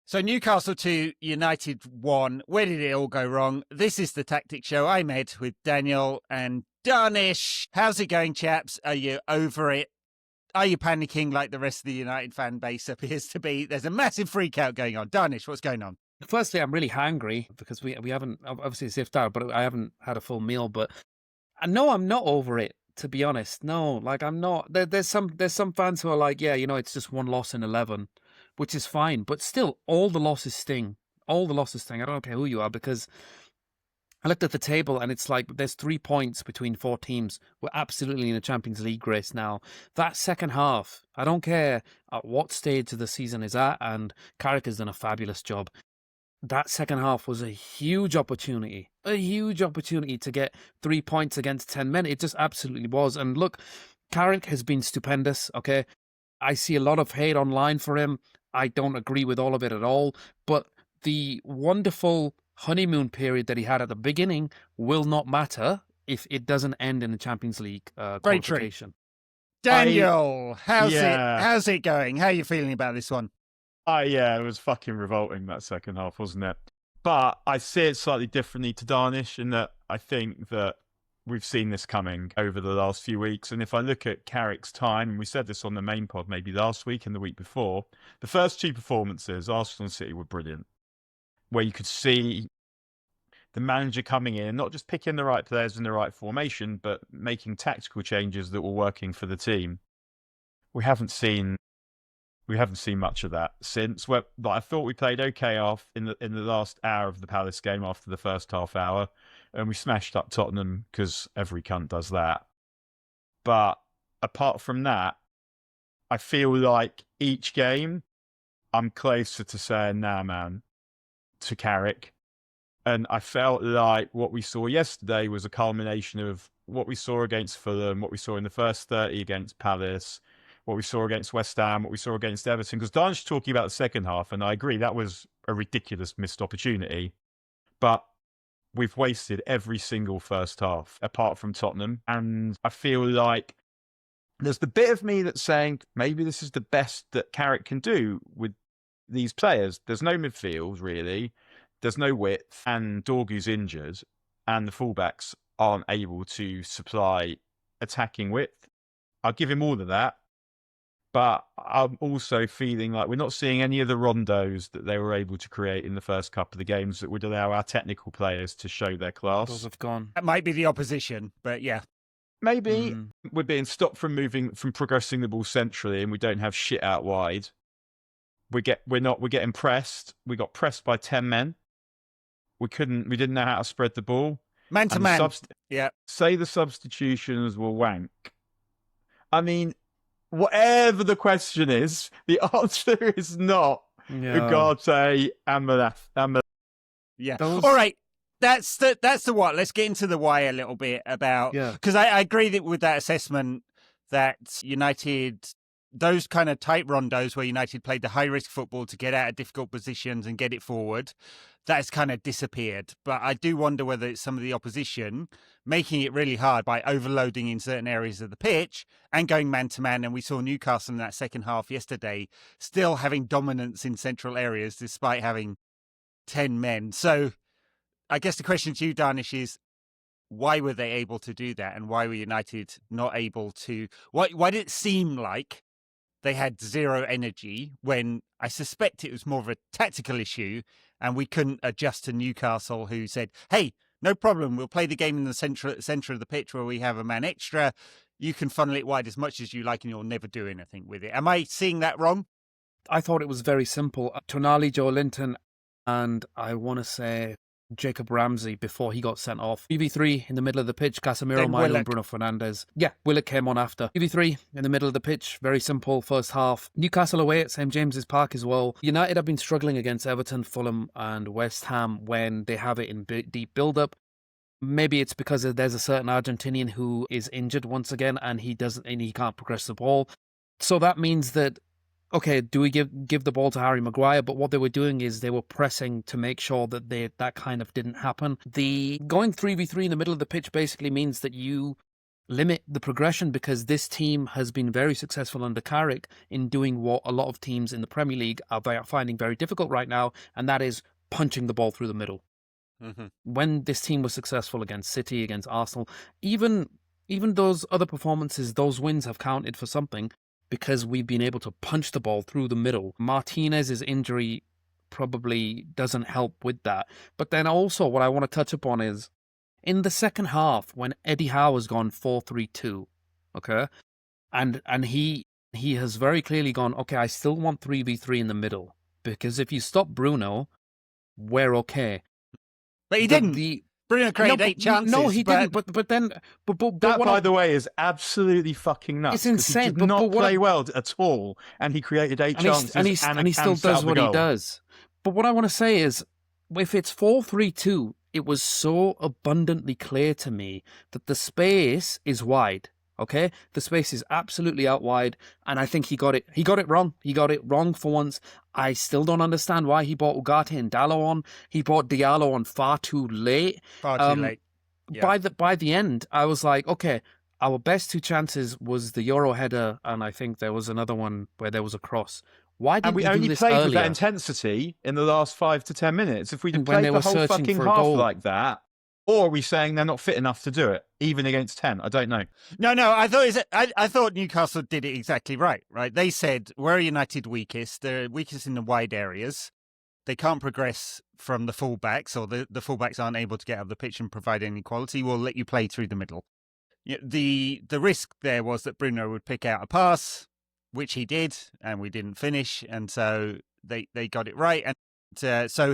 So Newcastle 2, United 1. Where did it all go wrong? This is the Tactic Show. I'm Ed with Daniel and Dharnish. How's it going, chaps? Are you over it? Are you panicking like the rest of the United fan base appears to be? There's a massive freak out going on. Dharnish, what's going on? Firstly, I'm really hungry because we haven't obviously sipped out, but I haven't had a full meal. But no, I'm not over it, to be honest. No, like I'm not. There's some fans who are like, yeah, it's just one loss in 11, which is fine. But still, all the losses sting. All the losses sting. I don't care who you are, because I looked at the table and it's like there's 3 points between 4 teams. We're absolutely in a Champions League race now. That second half, I don't care at what stage of the season is at, and Carrick has done a fabulous job. That second half was a huge opportunity to get 3 points against 10 men. It just absolutely was. And look, Carrick has been stupendous, okay? I see a lot of hate online for him. I don't agree with all of it at all. But the wonderful honeymoon period that he had at the beginning will not matter if it doesn't end in the Champions League qualification. Daniel, how's it going? How are you feeling about this one? Yeah, it was fucking revolting, that second half, wasn't it? But I see it slightly differently to Dharnish in that I think that we've seen this coming over the last few weeks. And if I look at Carrick's time, and we said this on the main pod maybe last week and the week before, the first 2 performances, Arsenal and City, were brilliant, where you could see the manager coming in, not just picking the right players in the right formation, but making tactical changes that were working for the team. We haven't seen much of that since. But I thought we played okay in the last hour of the Palace game after the first half hour, and we smashed up Tottenham because every cunt does that. But apart from that, I feel like each game I'm closer to saying, nah, man, to Carrick. And I felt like what we saw yesterday was a culmination of what we saw against Fulham, what we saw in the first 30 against Palace, what we saw against West Ham, what we saw against Everton. Because Dharnish talking about the second half, and I agree, that was a ridiculous missed opportunity. But we've wasted every single first half, apart from Tottenham. And I feel like there's the bit of me that's saying maybe this is the best that Carrick can do with these players. There's no midfield, really. There's no width, and Dorgu's injured, and the fullbacks aren't able to supply attacking width. I'll give him all of that. But I'm also feeling like we're not seeing any of the rondos that they were able to create in the first couple of the games that would allow our technical players to show their class. Those have gone. That might be the opposition, but yeah. Maybe we're being stopped from progressing the ball centrally, and we don't have shit out wide. We're getting pressed. We got pressed by 10 men. We didn't know how to spread the ball. Man to man. Yeah. Say the substitutions were wank. I mean, whatever the question is, the answer is not Ugarte and Malath. Yeah. All right. That's the what. Let's get into the why a little bit about, because I agree with that assessment that United, those kind of tight rondos where United played the high risk football to get out of difficult positions and get it forward, that's kind of disappeared. But I do wonder whether it's some of the opposition making it really hard by overloading in certain areas of the pitch and going man-to-man. And we saw Newcastle in that second half yesterday still having dominance in central areas despite having 10 men. So I guess the question to you, Dharnish, is why were they able to do that? And why were United not able to? Why did it seem like they had zero energy when I suspect it was more of a tactical issue and we couldn't adjust to Newcastle, who said, hey, no problem, we'll play the game in the centre of the pitch where we have a man extra. You can funnel it wide as much as you like and you'll never do anything with it. Am I seeing that wrong? I thought it was very simple. Tonali, Joe Linton, and I want to say Jacob Ramsey before he got sent off. UV3 in the middle of the pitch, Casemiro, Milo and Bruno Fernandes. Yeah, Willock came on after. UV3 in the middle of the pitch, very simple first half. Newcastle away at St James's Park as well. United have been struggling against Everton, Fulham and West Ham when they have it in deep build-up. Maybe it's because there's a certain Argentinian who is injured once again and he can't progress the ball. So that means that, okay, do we give the ball to Harry Maguire? But what they were doing is they were pressing to make sure that that kind of didn't happen. The going 3v3 in the middle of the pitch basically means that you limit the progression, because this team has been very successful under Carrick in doing what a lot of teams in the Premier League are finding very difficult right now, and that is punching the ball through the middle. Mm-hmm. When this team was successful against City, against Arsenal, even those other performances, those wins have counted for something because we've been able to punch the ball through the middle. Martinez's injury probably doesn't help with that. But then also what I want to touch upon is in the second half when Eddie Howe has gone 4-3-2, okay? And he has very clearly gone, okay, I still want 3v3 in the middle, because if you stop Bruno, we're okay. But he didn't. Bruno created 8 chances. No, he didn't. But that, by the way, is absolutely fucking nuts. It's insane. He did not play well at all, and he created 8 chances, and he still does what he does. But what I want to say is, if it's 4-3-2, it was so abundantly clear to me that the space is wide. Okay, the space is absolutely out wide, and I think he got it. He got it wrong. He got it wrong for once. I still don't understand why he brought Ugarte and Dallo on. He brought Diallo on far too late. Far too late. Yeah. By the end, I was like, okay, our best 2 chances was the Euro header, and I think there was another one where there was a cross. Why didn't we only played with that intensity in the last 5 to 10 minutes? If we'd played the whole fucking half like that. Or are we saying they're not fit enough to do it, even against 10? I don't know. No. I thought Newcastle did it exactly right. They said, we're United weakest. They're weakest in the wide areas. They can't progress from the fullbacks, or the fullbacks aren't able to get up the pitch and provide any quality. We'll let you play through the middle. The risk there was that Bruno would pick out a pass, which he did, and we didn't finish. And so they got it right. And so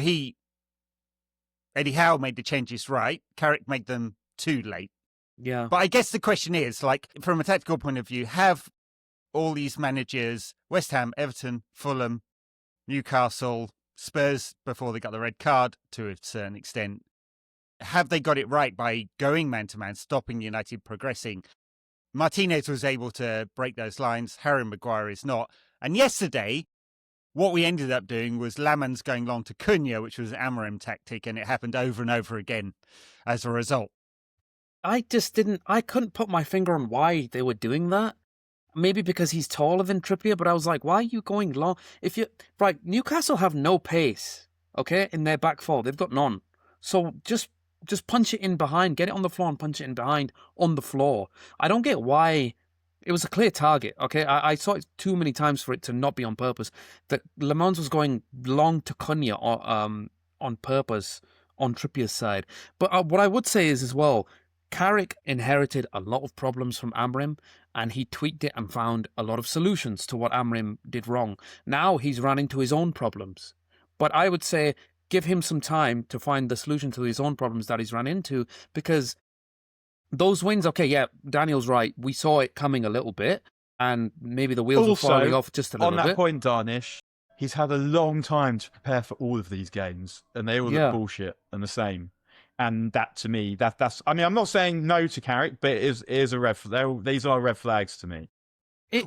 Eddie Howe made the changes right. Carrick made them too late. Yeah. But I guess the question is, from a tactical point of view, have all these managers, West Ham, Everton, Fulham, Newcastle, Spurs, before they got the red card to a certain extent, have they got it right by going man-to-man, stopping United progressing? Martinez was able to break those lines. Harry Maguire is not. And yesterday, what we ended up doing was Lamans going long to Cunha, which was an Amorim tactic, and it happened over and over again as a result. I couldn't put my finger on why they were doing that. Maybe because he's taller than Trippier, but I was like, why are you going long? Newcastle have no pace, okay, in their back four. They've got none. So just punch it in behind, get it on the floor and punch it in behind on the floor. I don't get why. It was a clear target, okay? I saw it too many times for it to not be on purpose. That Le Mans was going long to Cunha on purpose on Trippier's side. But what I would say is as well, Carrick inherited a lot of problems from Amorim, and he tweaked it and found a lot of solutions to what Amorim did wrong. Now he's run into his own problems. But I would say give him some time to find the solution to his own problems that he's run into, because those wins, okay, yeah, Daniel's right. We saw it coming a little bit, and maybe the wheels were falling off just a little bit. On that point, Dharnish, he's had a long time to prepare for all of these games, and they all look bullshit and the same. And that, to me, that's. I mean, I'm not saying no to Carrick, but it is a red flag. These are red flags to me. I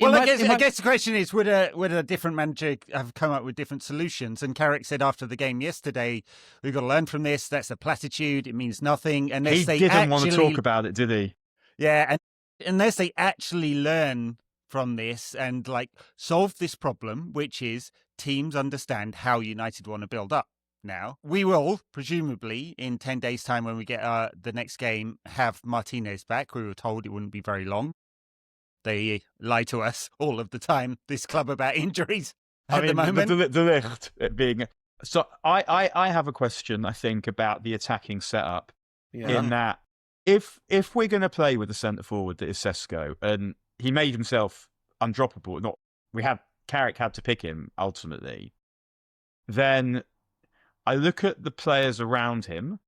guess the question is, would a different manager have come up with different solutions? And Carrick said after the game yesterday, we've got to learn from this. That's a platitude. It means nothing. Unless he didn't want to talk about it, did he? Yeah, and unless they actually learn from this and solve this problem, which is teams understand how United want to build up. Now, we will, presumably, in 10 days' time when we get the next game, have Martinez back. We were told it wouldn't be very long. They lie to us all of the time, this club, about injuries at the moment. The lift being... So I have a question, I think, about the attacking setup. Yeah. In that, if we're going to play with a centre-forward that is Sesko, and he made himself undroppable, Carrick had to pick him, ultimately, then I look at the players around him,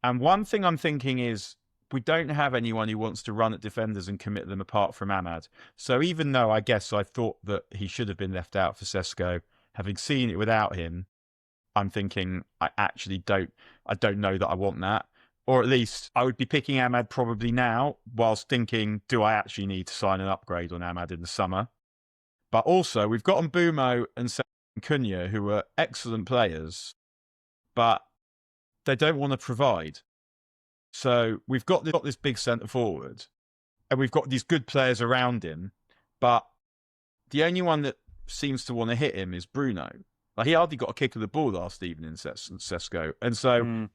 and one thing I'm thinking is, we don't have anyone who wants to run at defenders and commit them apart from Ahmad. So even though I guess I thought that he should have been left out for Sesko, having seen it without him, I'm thinking I don't know that I want that. Or at least I would be picking Ahmad probably now, whilst thinking, do I actually need to sign an upgrade on Ahmad in the summer? But also, we've got Mbeumo and Cunha, who are excellent players, but they don't want to provide. So we've got this big centre forward, and we've got these good players around him, but the only one that seems to want to hit him is Bruno. Like, he hardly got a kick of the ball last evening, Sesko. And so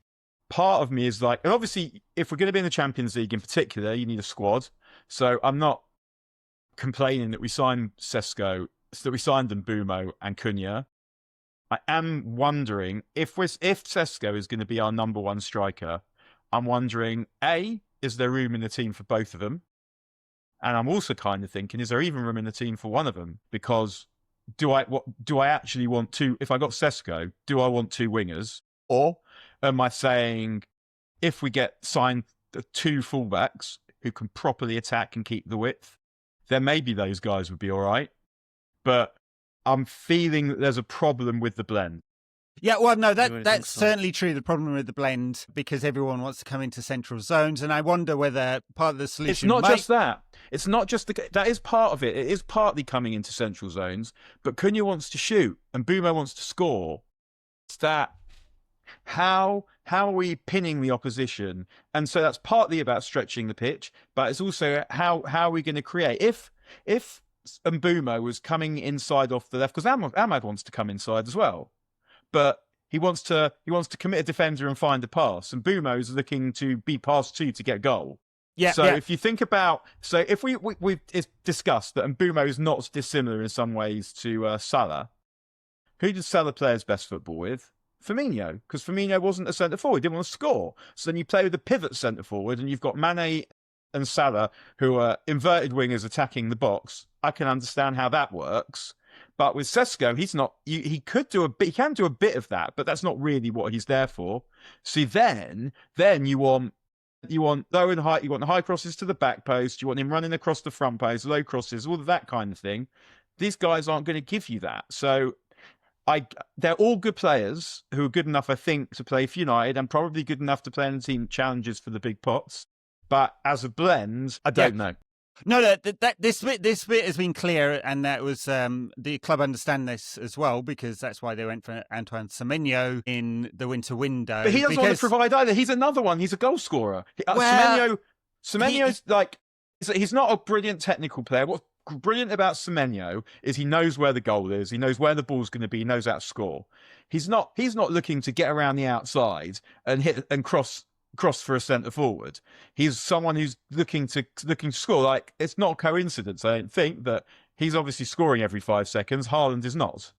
part of me is like, and obviously, if we're going to be in the Champions League in particular, you need a squad. So I'm not complaining that we signed Sesko, that we signed Mbumo and Cunha. I am wondering if Sesko is going to be our number one striker. I'm wondering, A, is there room in the team for both of them? And I'm also kind of thinking, is there even room in the team for one of them? Because do I actually want two? If I got Sesko, do I want two wingers? Or am I saying, if we get signed the two fullbacks who can properly attack and keep the width, then maybe those guys would be all right. But I'm feeling that there's a problem with the blend. Yeah, well, no, that's certainly true. The problem with the blend, because everyone wants to come into central zones, and I wonder whether part of the solution. It's not just that. It's not just that is part of it. It is partly coming into central zones, but Cunha wants to shoot and Mbumo wants to score. It's that. How are we pinning the opposition? And so that's partly about stretching the pitch, but it's also how are we going to create? If Mbumo was coming inside off the left, because Ahmad wants to come inside as well, but he wants to commit a defender and find a pass, and Mbumo is looking to be passed to get a goal. Yeah. So if you think about, if we've discussed that Mbumo is not dissimilar in some ways to Salah, who did Salah play his best football with? Firmino, because Firmino wasn't a centre forward, he didn't want to score. So then you play with a pivot centre forward, and you've got Mane and Salah, who are inverted wingers attacking the box. I can understand how that works. But with Sesko, he's not. He can do a bit of that, but that's not really what he's there for. See, then you want low and high. You want high crosses to the back post. You want him running across the front post, low crosses, all of that kind of thing. These guys aren't going to give you that. So they're all good players who are good enough, I think, to play for United, and probably good enough to play in the team challenges for the big pots. But as a blend, I don't know. No, this bit has been clear, and that was the club understand this as well, because that's why they went for Antoine Semenyo in the winter window. But he doesn't want to provide either. He's another one. He's a goal scorer. Semenyo's like, he's not a brilliant technical player. What's brilliant about Semenyo is he knows where the goal is. He knows where the ball's going to be. He knows how to score. He's not looking to get around the outside and hit and cross for a centre forward. He's someone who's looking to score. Like, it's not a coincidence, I don't think, that he's obviously scoring every 5 seconds. Haaland is not,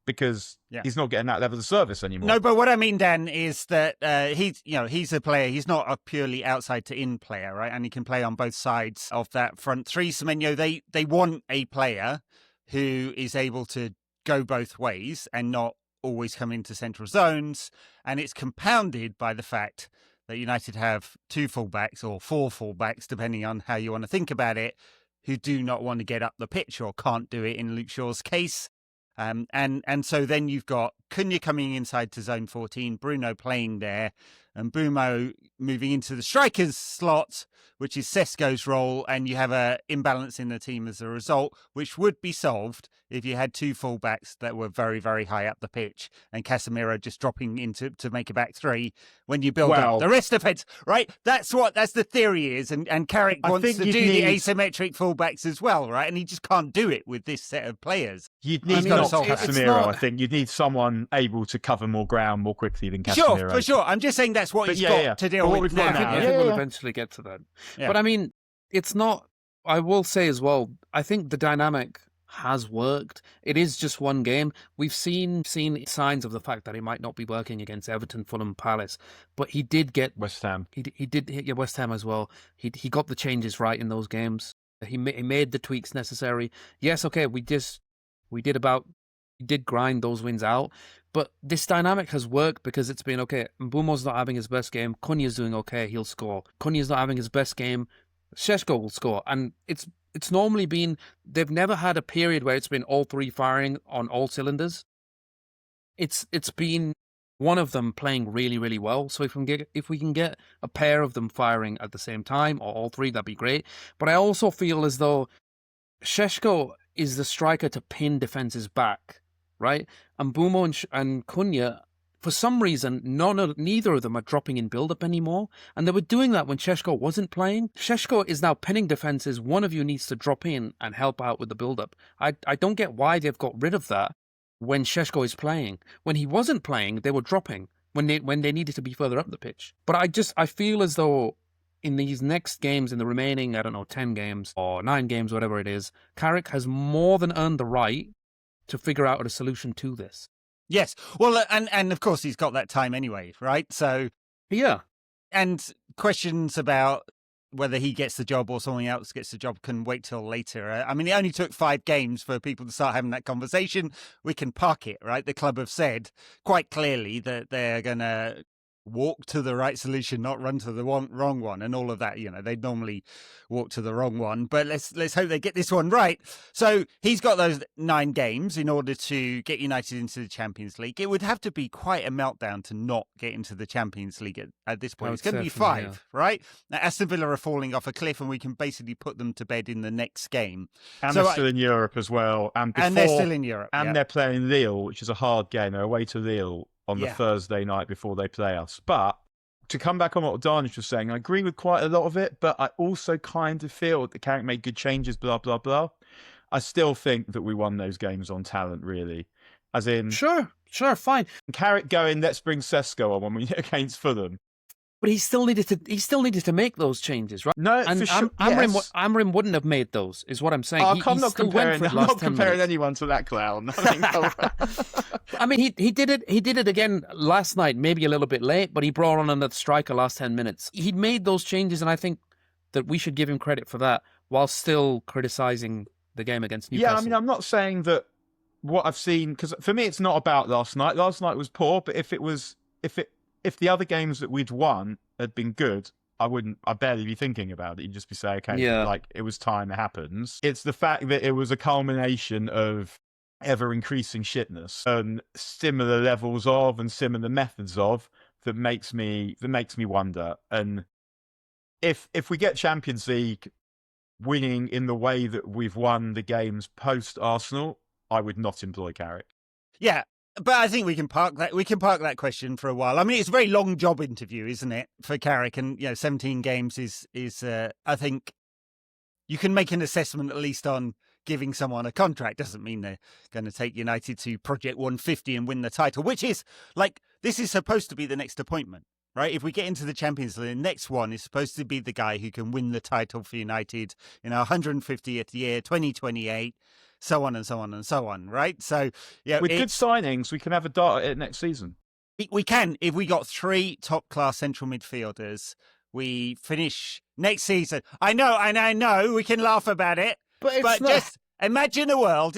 because he's not getting that level of service anymore. No, but what I mean, Dan, is that he's a player. He's not a purely outside to in player, right? And he can play on both sides of that front three. Semenyo, they want a player who is able to go both ways and not always come into central zones. And it's compounded by the fact that United have 2 fullbacks or 4 fullbacks, depending on how you want to think about it, who do not want to get up the pitch or can't do it in Luke Shaw's case. And so then you've got Cunha coming inside to zone 14, Bruno playing there, and Mbumo moving into the striker's slot, which is Sesko's role, and you have an imbalance in the team as a result, which would be solved if you had 2 fullbacks that were very, very high up the pitch, and Casemiro just dropping into to make a back 3 when you build up the rest of it, right? That's the theory is, and Carrick wants to do the asymmetric fullbacks as well, right? And he just can't do it with this set of players. You'd need not Casemiro, I think. You'd need someone able to cover more ground more quickly than Casemiro. Sure, for sure. I'm just saying that's what he's got to deal with now. I think we'll eventually get to that. Yeah. But I mean, it's not, I will say as well, I think the dynamic has worked. It is just one game. We've seen signs of the fact that it might not be working against Everton, Fulham, Palace, but he did get West Ham. He did hit West Ham as well. He got the changes right in those games. He made the tweaks necessary. Yes, okay, we did grind those wins out, but this dynamic has worked because it's been okay. Mbumo's not having his best game. Cunha's doing okay. He'll score. Cunha's not having his best game. Šeško will score. And it's normally been, they've never had a period where it's been all 3 firing on all cylinders. It's been one of them playing really, really well. So if we can get a pair of them firing at the same time, or all 3, that'd be great. But I also feel as though Šeško is the striker to pin defenses back, right? And Mbumo and Cunha for some reason, neither of them are dropping in build-up anymore. And they were doing that when Šeško wasn't playing. Šeško is now pinning defenses. One of you needs to drop in and help out with the build-up. I don't get why they've got rid of that when Šeško is playing. When he wasn't playing, they were dropping when they needed to be further up the pitch. But I feel as though in these next games, in the remaining, 10 games or 9 games, whatever it is, Carrick has more than earned the right to figure out a solution to this. Yes. Well, and of course he's got that time anyway, right? So yeah. And questions about whether he gets the job or someone else gets the job can wait till later. I mean, it only took 5 games for people to start having that conversation. We can park it, right? The club have said quite clearly that they're going to walk to the right solution, not run to the wrong one, and all of that. They'd normally walk to the wrong one, but let's hope they get this one right. So he's got those 9 games in order to get United into the Champions League. It would have to be quite a meltdown to not get into the Champions League at this point. It's going to be 5, right? Now, Aston Villa are falling off a cliff, and we can basically put them to bed in the next game. And they're still in Europe as well. And they're still in Europe. And they're playing Lille, which is a hard game. They're away to Lille on the Thursday night before they play us. But to come back on what Dharnish was saying, I agree with quite a lot of it, but I also kind of feel that Carrick made good changes, blah, blah, blah. I still think that we won those games on talent, really. As in... Sure, fine. Carrick going, let's bring Sesko on when we against Fulham. But he still needed to make those changes, right? No, and for sure. Amrin wouldn't have made those, is what I'm saying. I'm not comparing anyone to that clown. I mean, he did it again last night, maybe a little bit late, but he brought on another striker last 10 minutes. He'd made those changes, and I think that we should give him credit for that, while still criticising the game against Newcastle. Yeah, I mean, I'm not saying that what I've seen, because for me, it's not about last night. Last night was poor, but if the other games that we'd won had been good, I'd barely be thinking about it. You'd just be saying, okay, like it was time, it happens. It's the fact that it was a culmination of ever-increasing shitness and similar levels of and similar methods of that makes me wonder. And if we get Champions League winning in the way that we've won the games post-Arsenal, I would not employ Carrick. Yeah. But I think we can park that question for a while. I mean, it's a very long job interview, isn't it, for Carrick? And 17 games is I think you can make an assessment at least on giving someone a contract. Doesn't mean they're going to take United to Project 150 and win the title, which is like, this is supposed to be the next appointment, right? If we get into the Champions League, the next one is supposed to be the guy who can win the title for United in our 150th year, 2028. So on and so on and so on, right? So, with good signings, we can have a dart at it next season. We can. If we got 3 top-class central midfielders, we finish next season. I know, we can laugh about it, but just imagine a world,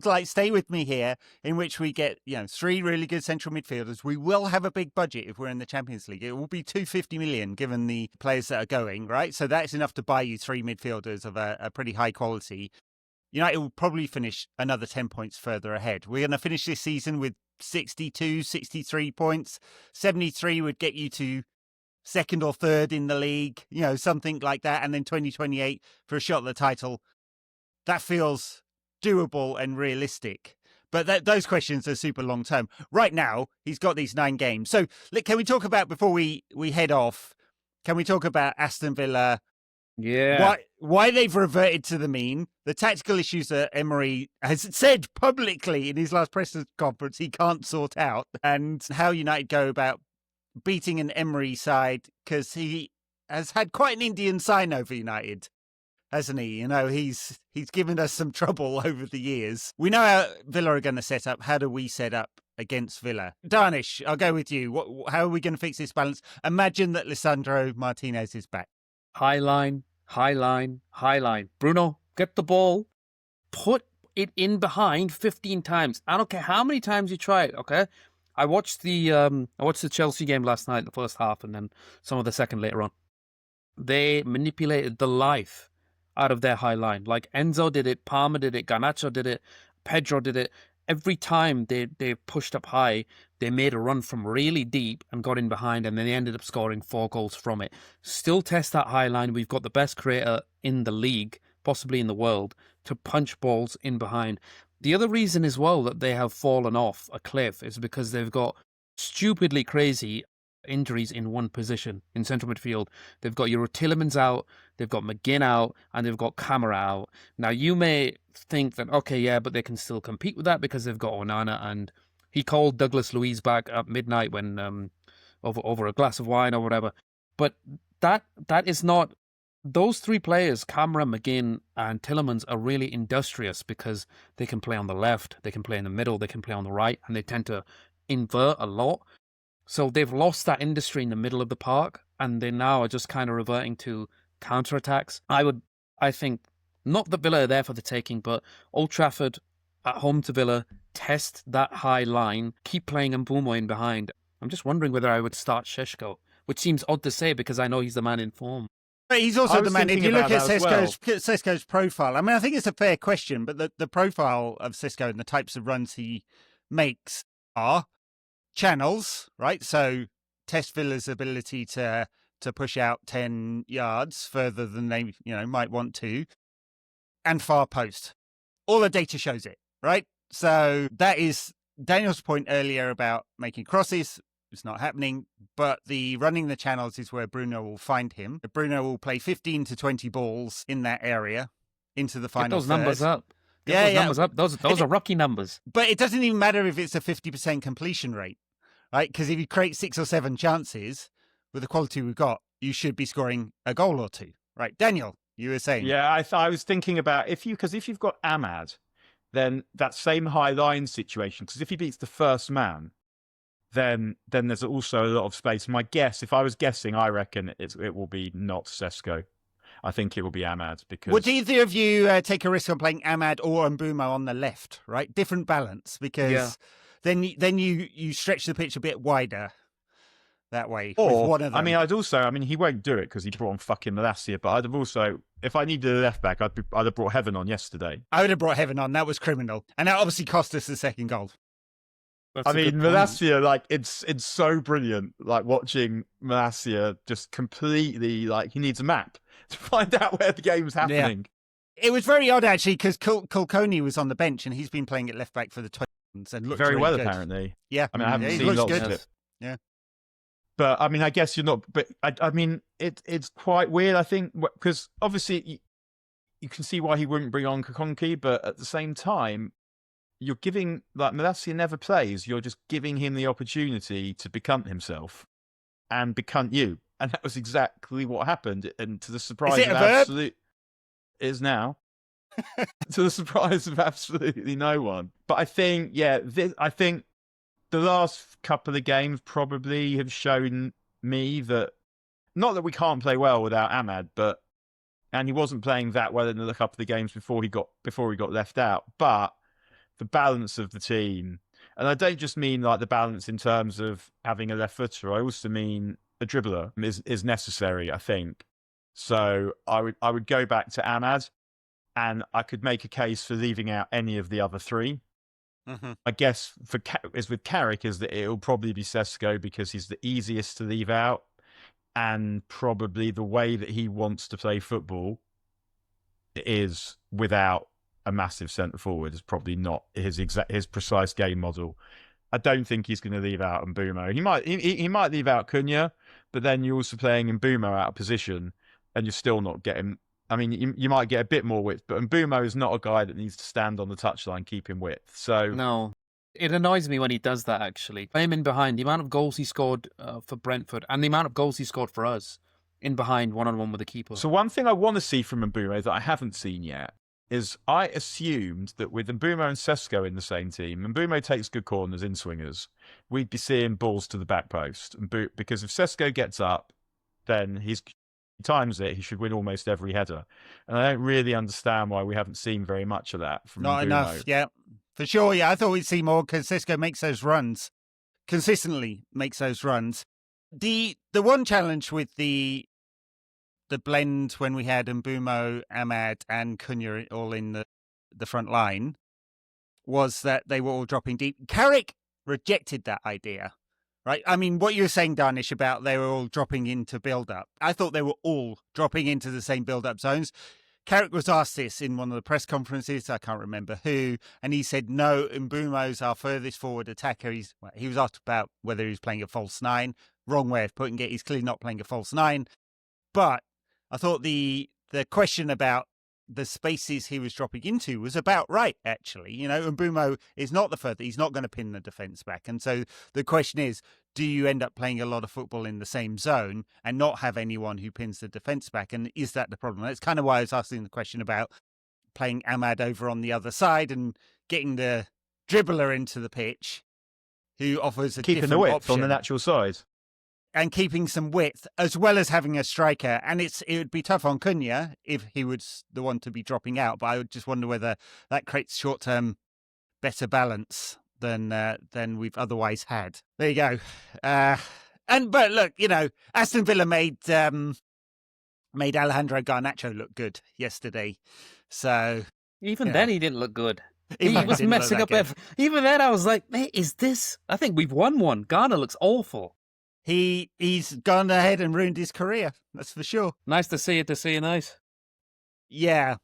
like, stay with me here, in which we get, 3 really good central midfielders. We will have a big budget if we're in the Champions League. It will be 250 million, given the players that are going, right? So that's enough to buy you 3 midfielders of a pretty high quality. United will probably finish another 10 points further ahead. We're going to finish this season with 62, 63 points. 73 would get you to 2nd or 3rd in the league, something like that. And then 2028 for a shot at the title. That feels doable and realistic. But those questions are super long term. Right now, he's got these 9 games. So can we talk about, before we head off, can we talk about Aston Villa? Yeah. Why they've reverted to the mean, the tactical issues that Emery has said publicly in his last press conference he can't sort out, and how United go about beating an Emery side, because he has had quite an Indian sign over United, hasn't he? He's given us some trouble over the years. We know how Villa are going to set up. How do we set up against Villa? Dharnish, I'll go with you. How are we going to fix this balance? Imagine that Lisandro Martínez is back. High line. Bruno, get the ball. Put it in behind 15 times. I don't care how many times you try it, okay? I watched the Chelsea game last night, the first half, and then some of the second later on. They manipulated the life out of their high line. Like Enzo did it, Palmer did it, Garnacho did it, Pedro did it. Every time they pushed up high, they made a run from really deep and got in behind, and then they ended up scoring 4 goals from it. Still test that high line. We've got the best creator in the league, possibly in the world, to punch balls in behind. The other reason as well that they have fallen off a cliff is because they've got stupidly crazy injuries in one position in central midfield. They've got your Tillemans out, they've got McGinn out, and they've got Camara out. Now, you may think that, okay, yeah, but they can still compete with that because they've got Onana, and he called Douglas Luiz back at midnight when over a glass of wine or whatever. But that is not... Those three players, Camara, McGinn, and Tillemans, are really industrious because they can play on the left, they can play in the middle, they can play on the right, and they tend to invert a lot. So they've lost that industry in the middle of the park, and they now are just kind of reverting to counterattacks. I think, not that Villa are there for the taking, but Old Trafford at home to Villa, test that high line, keep playing Mbeumo in behind. I'm just wondering whether I would start Šeško, which seems odd to say because I know he's the man in form. But he's also the man. If you look at Šeško's profile, I mean, I think it's a fair question, but the profile of Šeško and the types of runs he makes are channels, right? So test Villa's ability to push out 10 yards further than they might want to, and far post. All the data shows it, right? So that is Daniel's point earlier about making crosses. It's not happening, but the running the channels is where Bruno will find him. Bruno will play 15 to 20 balls in that area into the final. Get those numbers up. Get those numbers up. Those are rocky numbers. But it doesn't even matter if it's a 50% completion rate, right? Because if you create 6 or 7 chances with the quality we've got, you should be scoring a goal or two, right? Daniel, you were saying. Yeah, I was thinking about if you've got Ahmad, then that same high line situation, because if he beats the first man, then there's also a lot of space. My guess, if I was guessing, I reckon it will be not Šeško. I think it will be Ahmad. Because would either of you take a risk on playing Ahmad or Mbeumo on the left? Right, different balance, because then you stretch the pitch a bit wider that way. Or with one of them. I mean, he won't do it because he brought on fucking Malacia. But I'd have also, if I needed a left back, I'd have brought Heaven on yesterday. I would have brought Heaven on. That was criminal, and that obviously cost us the second goal. I mean, Malacia, like, it's so brilliant, like, watching Malacia just completely, like, he needs a map to find out where the game's happening. Yeah. It was very odd, actually, because Kulkoni was on the bench, and he's been playing at left back for the Twins and looked very well, good. apparently. Yeah. I mean, I haven't seen lots of it. Yeah. But, I mean, I guess you're not, but, I mean, it's quite weird, I think, because, obviously, you can see why he wouldn't bring on Kakonki, but at the same time, you're giving, like, Malacia never plays. You're just giving him the opportunity to become himself and become you. And that was exactly what happened. And to the surprise of absolute is now, to the surprise of absolutely no one. But I think, I think the last couple of games probably have shown me that, not that we can't play well without Ahmad, and he wasn't playing that well in a couple of games before he got left out, but the balance of the team, and I don't just mean like the balance in terms of having a left footer, I also mean a dribbler is necessary, I think. So I would go back to Ahmad, and I could make a case for leaving out any of the other three. Mm-hmm. I guess with Carrick is that it'll probably be Šeško because he's the easiest to leave out, and probably the way that he wants to play football is without a massive centre forward, is probably not his precise game model. I don't think he's going to leave out Mbeumo. He might leave out Cunha, but then you're also playing Mbeumo out of position, and you're still not getting. I mean, you might get a bit more width, but Mbeumo is not a guy that needs to stand on the touchline keeping width. So no, it annoys me when he does that. Actually, play him in behind. The amount of goals he scored for Brentford and the amount of goals he scored for us in behind, 1-on-1 with the keeper. So one thing I want to see from Mbeumo that I haven't seen yet is I assumed that with Mbeumo and Šeško in the same team, Mbeumo takes good corners in swingers, we'd be seeing balls to the back post. Because if Šeško gets up, then he times it, he should win almost every header. And I don't really understand why we haven't seen very much of that from Not Mbeumo. enough, yeah. For sure, yeah. I thought we'd see more because Šeško makes those runs, consistently makes those runs. The one challenge with the blend when we had Mbeumo, Ahmad and Cunha all in the front line was that they were all dropping deep. Carrick rejected that idea, right? I mean, what you were saying, Dharnish, about they were all dropping into build-up. I thought they were all dropping into the same build-up zones. Carrick was asked this in one of the press conferences, I can't remember who, and he said, no, Mbeumo's our furthest forward attacker. He was asked about whether he was playing a false nine. Wrong way of putting it. He's clearly not playing a false nine. But I thought the question about the spaces he was dropping into was about right, actually. Mbeumo is not the further. He's not going to pin the defence back. And so the question is, do you end up playing a lot of football in the same zone and not have anyone who pins the defence back? And is that the problem? That's kind of why I was asking the question about playing Ahmad over on the other side and getting the dribbler into the pitch who offers a keeping different the width option. on the natural side. And keeping some width, as well as having a striker. And it would be tough on Cunha if he was the one to be dropping out. But I would just wonder whether that creates short-term better balance than we've otherwise had. There you go. But look, Aston Villa made Alejandro Garnacho look good yesterday. So even then, he didn't look good. He Even was didn't look messing that up. good. Even then, I was like, "Mate, is this? I think we've won one." Garner looks awful. He's gone ahead and ruined his career. That's for sure. Nice to see you nice. Yeah.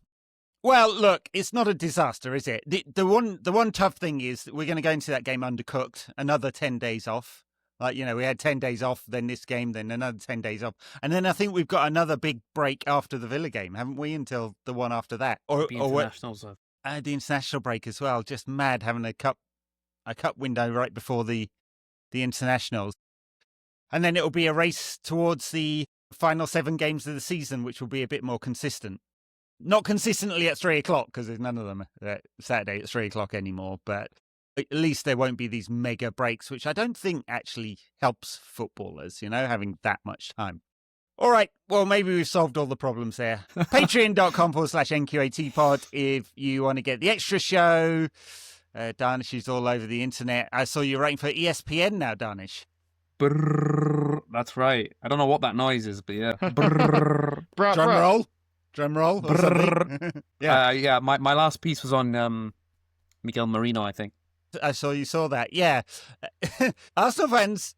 Well, look, it's not a disaster, is it? The one tough thing is that we're going to go into that game undercooked. Another 10 days off. We had 10 days off, then this game, then another 10 days off. And then I think we've got another big break after the Villa game, haven't we? Until the one after that. The internationals. The international break as well. Just mad having a cup window right before the internationals. And then it'll be a race towards the final 7 games of the season, which will be a bit more consistent. Not consistently at 3:00, because there's none of them Saturday at 3:00 anymore. But at least there won't be these mega breaks, which I don't think actually helps footballers, having that much time. All right. Well, maybe we've solved all the problems there. Patreon.com/NQATpod if you want to get the extra show. Dharnish is all over the internet. I saw you writing for ESPN now, Dharnish. Brrr, that's right. I don't know what that noise is, but yeah. Brrr. Drum roll. Yeah. My last piece was on Miguel Merino, I think. I saw you saw that. Yeah. Arsenal fans,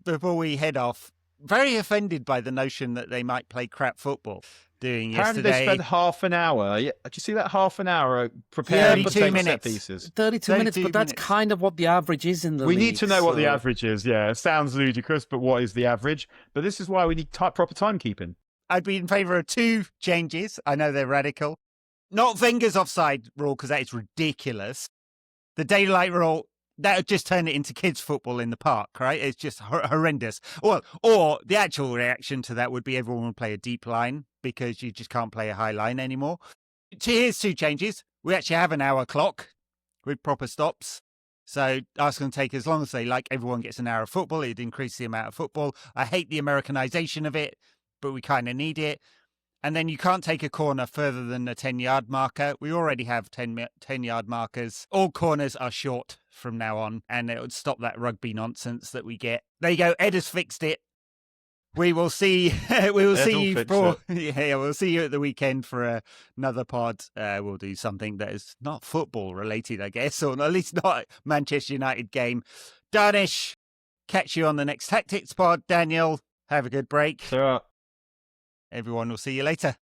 before we head off, very offended by the notion that they might play crap football. Doing Apparently yesterday. they spent half an hour. Yeah, did you see that half an hour preparing for 32 set pieces? 32 minutes, but that's kind of what the average is in the league. We need to know what the average is. Yeah, it sounds ludicrous, but what is the average? But this is why we need proper timekeeping. I'd be in favour of 2 changes. I know they're radical. Not Wenger's offside rule, because that is ridiculous. The daylight rule, that would just turn it into kids' football in the park, right? It's just horrendous. Or the actual reaction to that would be everyone would play a deep line, because you just can't play a high line anymore. Here's 2 changes. We actually have an hour clock with proper stops. So Arsenal can take as long as they like. Everyone gets an hour of football. It'd increase the amount of football. I hate the Americanization of it, but we kind of need it. And then you can't take a corner further than a 10-yard marker. We already have 10-yard markers. All corners are short from now on, and it would stop that rugby nonsense that we get. There you go. Ed has fixed it. We will see. We'll see you we'll see you at the weekend for another pod. We'll do something that is not football related, I guess, or at least not Manchester United game. Dharnish, catch you on the next Tactics pod. Daniel, have a good break. Sure. Everyone will see you later.